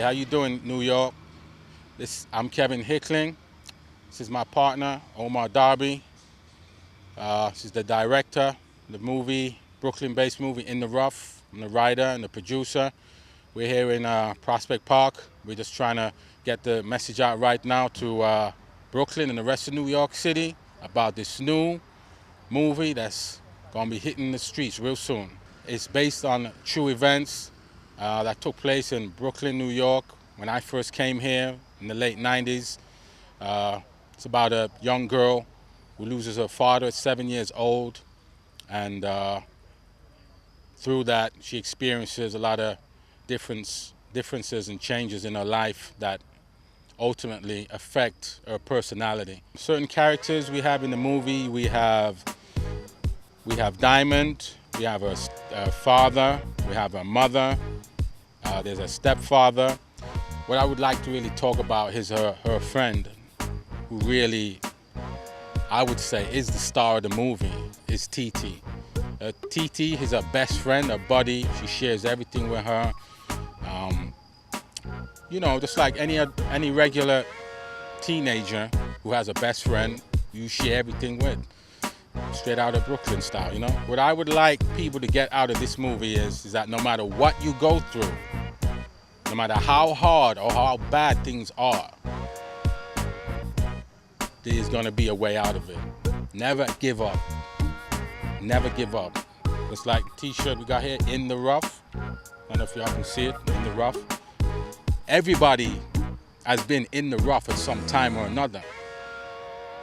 how you doing, New York? I'm Kevin Hickling. This is my partner, Omar Derby. She's the director, the movie, Brooklyn-based movie In the Ruff. I'm the writer and the producer. We're here in Prospect Park. We're just trying to get the message out right now to Brooklyn and the rest of New York City about this new movie that's gonna be hitting the streets real soon. It's based on true events that took place in Brooklyn, New York, when I first came here in the late 90s. It's about a young girl who loses her father at 7 years old, and through that she experiences a lot of differences and changes in her life that ultimately affect her personality. Certain characters we have in the movie, we have Diamond, we have a father, we have a mother, there's a stepfather. What I would like to really talk about is her friend, who really, I would say, is the star of the movie, is wtih. wtih is her best friend, her buddy. She shares everything with her. You know, just like any regular teenager who has a best friend, you share everything with. Straight out of Brooklyn style, you know? What I would like people to get out of this movie is that no matter what you go through, no matter how hard or how bad things are, there's gonna be a way out of it. Never give up. Never give up. It's like the t-shirt we got here, In the Ruff. I don't know if y'all can see it, In the Ruff. Everybody has been in the rough at some time or another.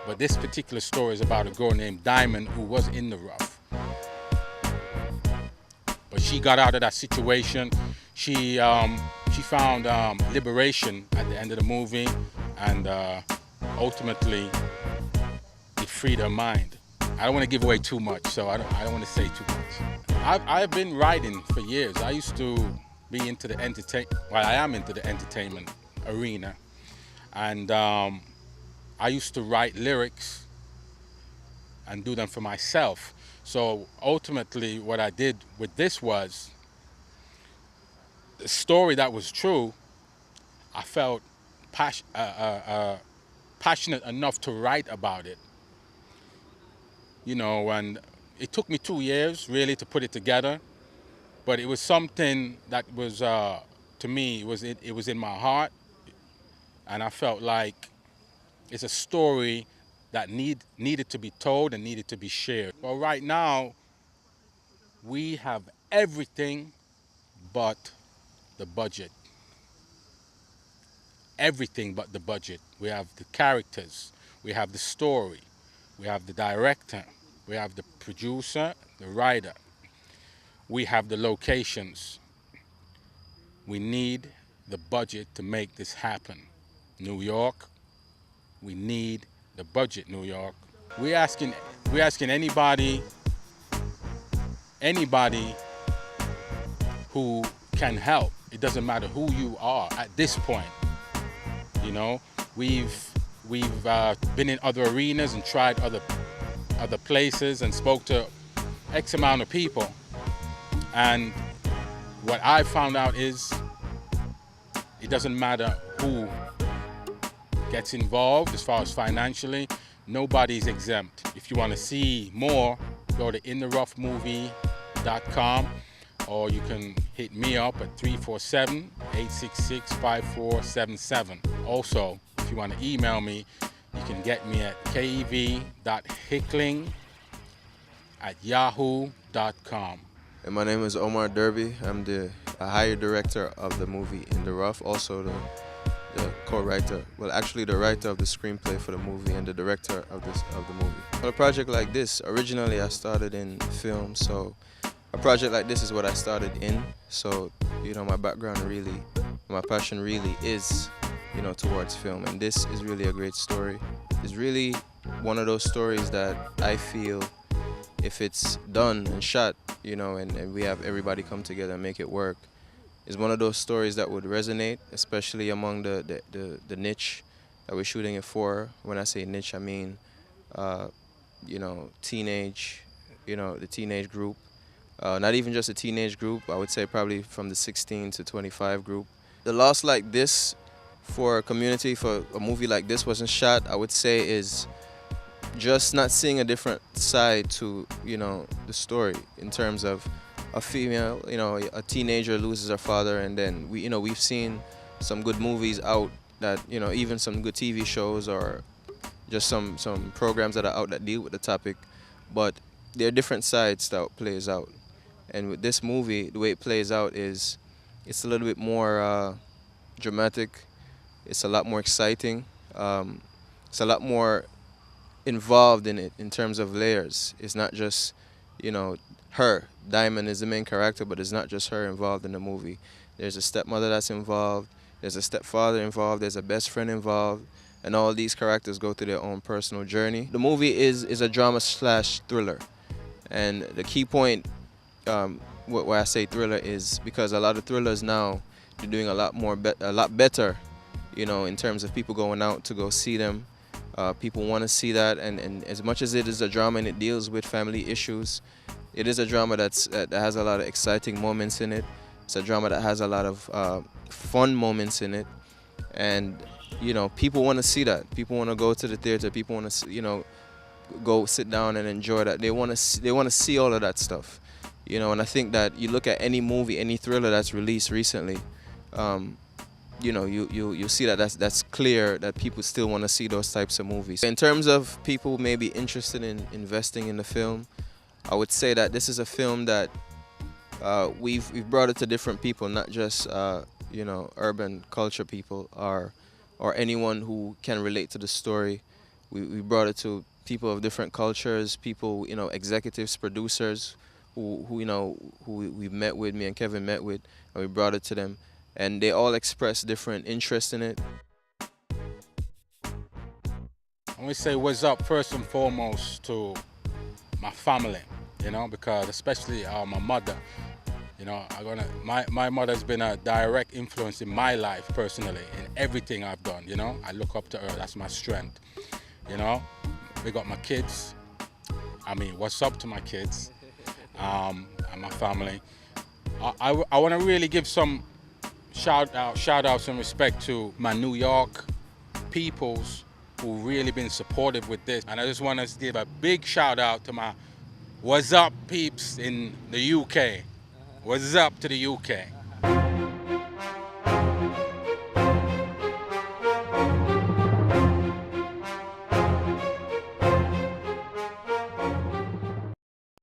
But this particular story is about a girl named Diamond who was in the rough. But she got out of that situation. She found liberation at the end of the movie, and ultimately it freed her mind. I don't want to give away too much, so I don't want to say too much. I've been writing for years. I used to be into the I am into the entertainment arena, and I used to write lyrics and do them for myself. So ultimately what I did with this was, the story that was true, I felt passionate enough to write about it. You know, and it took me 2 years really to put it together, but it was something that was, to me, it was in my heart, and I felt like it's a story that needed to be told and needed to be shared. Well, right now, we have everything but the budget. Everything but the budget. We have the characters, we have the story, we have the director, we have the producer, the writer, we have the locations. We need the budget to make this happen. New York, we need the budget, New York. We're asking anybody who can help. It doesn't matter who you are at this point. You know, we've been in other arenas and tried other places and spoke to X amount of people. And what I found out is it doesn't matter who gets involved as far as financially. Nobody's exempt. If you want to see more, go to intheroughmovie.com, or you can hit me up at 347-866-5477. Also, if you want to email me, you can get me at kev.hickling@yahoo.com. And my name is Omar Derby. I'm the hired director of the movie In the Rough, also the co-writer, well actually the writer of the screenplay for the movie and the director of the movie. For a project like this, originally I started in film, so a project like this is what I started in. So, you know, my background really, my passion really is, you know, towards film, and this is really a great story. It's really one of those stories that I feel if it's done and shot, you know, and we have everybody come together and make it work, is one of those stories that would resonate, especially among the niche that we're shooting it for. When I say niche, I mean, you know, teenage, you know, the teenage group. Not even just a teenage group, I would say probably from the 16 to 25 group. The loss like this for a community, for a movie like this wasn't shot, I would say is just not seeing a different side to, the story in terms of a female, a teenager loses her father, and then we've seen some good movies out that, even some good TV shows or just some programs that are out that deal with the topic, but there are different sides that plays out. And with this movie, the way it plays out is it's a little bit more dramatic. It's a lot more exciting. It's a lot more involved in it in terms of layers. It's not just, her. Diamond is the main character, but it's not just her involved in the movie. There's a stepmother that's involved. There's a stepfather involved. There's a best friend involved. And all these characters go through their own personal journey. The movie is a drama slash thriller. And the key point why I say thriller is because a lot of thrillers now, they're doing a lot better, in terms of people going out to go see them. People want to see that, and as much as it is a drama and it deals with family issues, it is a drama that has a lot of exciting moments in it. It's a drama that has a lot of fun moments in it, and people want to see that. People want to go to the theater. People want to go sit down and enjoy that. They want to see all of that stuff, And I think that you look at any movie, any thriller that's released recently. You see that that's clear that people still want to see those types of movies. In terms of people maybe interested in investing in the film, I would say that this is a film that we've brought it to different people, not just urban culture people or anyone who can relate to the story. We brought it to people of different cultures, people, executives, producers who we met with, me and Kevin met with, and we brought it to them. And they all express different interest in it. I want to say what's up first and foremost to my family, because especially my mother. My mother's been a direct influence in my life personally, in everything I've done, I look up to her, that's my strength, We got my kids. What's up to my kids and my family. I want to really give some shout outs and respect to my New York peoples who really been supportive with this. And I just want to give a big shout out to my what's up peeps in the UK. What's up to the UK?